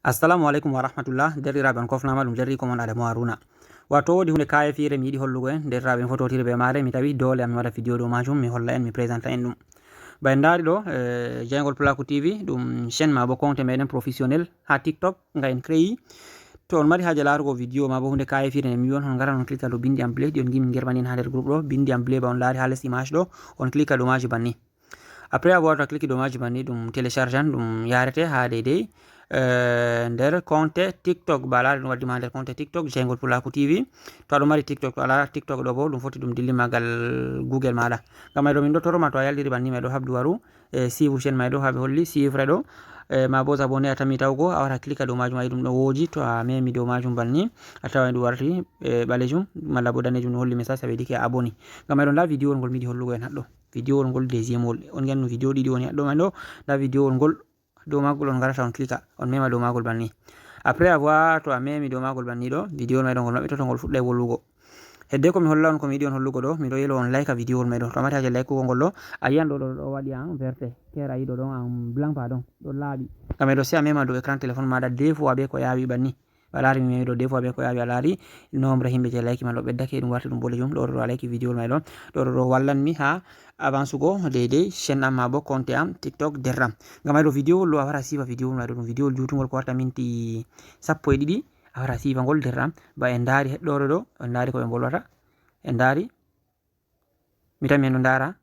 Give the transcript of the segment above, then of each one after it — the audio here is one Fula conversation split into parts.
Assalamu alaikum warahmatullah deriraɓe on kofnama ɗum jarri komon Adamu Haruna wato wodi hunde kaya fire mi yiɗi hollugo en deriraɓe fototiri be mare mi tawi dole an mi waɗa video dow majum mi holla en mi présenta en ɗum ba en dari ɗo Jaingol Pulaku TV ɗum chaîne ma bo compte meɗen professionnel ha TikTok nga en créi to on mari haje larugo video ma bo hunde kaya fire ne mi wi on garan on clique ɗo bindi am play ɗi on gimi min germani ha nder groupe ɗo bindi am play ba on laari ha les image ɗo on clique ɗo maji banni après avoir clique ɗo maji banni ɗum télécharge an ɗum yarete ha deydey nder compte TikTok ba laari ɗum waddima nder compte TikTok Jaingol Pulaku TV to aɗo mari TikTok to ala TikTok ɗo bo ɗum foti ɗum dilli magal Google maɗa ngam may ɗo min ɗo toroma to a yaldiri banni may ɗo habdu waru suivre chaîne may ɗo ha ɓe holli suivre ɗo ma bo abonné a tammi tawgo a wara clique dow majum ayi ɗum ɗo woji to a memi dow majum banni a tawan ɗum warti ɓalejum malla bo danejum no holli message ɓe diki a aboni ngam may ɗo nda vidéo ngol mi yiɗi hollugo en haɗɗo vidéo ngol deuxiéme wol on ganno vidéo ɗiɗi woni haɗɗo may ɗo nda vidéo ngol dow magol on garata on clique on mema dow magol banni après avoir to a memi dow magol banni ɗo vidéo may ɗo ngol maɓɓito to ngol fuɗɗay wollugo hedde komi holla on komi yiɗi on hollugo ɗo miɗo yelo on like vidéo may ɗo to mari haje like ngol ɗo a yiyan ɗo ɗo waɗi en verte kera yiɗo ɗon en blanc pardon ɗo laaɓi ngam ɗo se a mema dow écran téléphone maɗa des fois be ko yawi banni a laari mi memi ɗo des fois be ko yawi a laari nombre himɓe je like man ɗo ɓeddake ɗum warti ɗum boɗejum ɗo ɗo a like vidéo may ɗon ɗo ɗo wallanmi ha avance go deydey chaîne am ma bo compte am TikTok derram ngam ay ɗo vidéo hollo a wara sifa vidéo may ɗo ɗum vidéo jutugol ko warta minti 12 a wara sifa ngol derram ba en daari heɗɗore ɗo en daari ko ɓe bolwata en daari mi tan mi en ɗo dara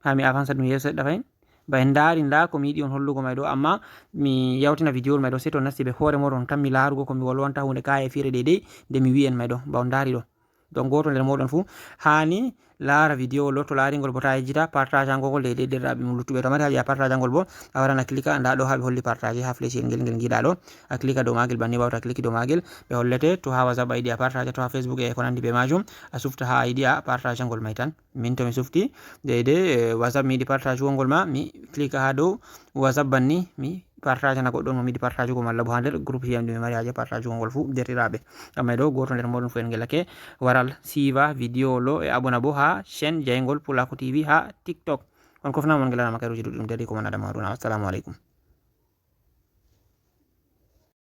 ha mi avance ɗum yeeso seɗɗa fayin ba en daari nda komi yiɗi on hollugo may ɗo amma mi yawtina vidéo may ɗo sei to nasti ɓe hoore moɗon tan mi laarugo komi wolwanta hunde kaya fire deydey nde mi wi en may ɗo ba on daari ɗo donc goto nder moɗon fuu hani laara vidéo ɗo to laaringol bo ta yejjita partage angol deydey derɗiraɓe mum luttuɓe to mari haji a partage angol bo a waran a clique nda ɗo ha ɓe holli partage ha flèche ngel ngel giɗa ɗo a clique dow magel banni bawta clique dow magel ɓe hollete to ha WhatsApp a yiɗi a partage to ha Facebook e ko nandi be majum a sufta ha a yiɗi a partage angol may tan min to mi sufti deydey WhatsApp mi yiɗi partage ngol ma mi clique ha dow WhatsApp banni mi partage na goɗɗon mo miɗi partage go malla bo ha nder groupe yam mi mari haje partage ngol fu derɗiraɓe ngam may ɗo goto nder moɗon fu en gelake waral siva vidéo lo e abona bo ha chaîne Jaingol Pulaku TV ha TikTok on kofnama on gelanama kayruji ɗuɗɗum dari ko man Adamu Haruna assalamu alaikum.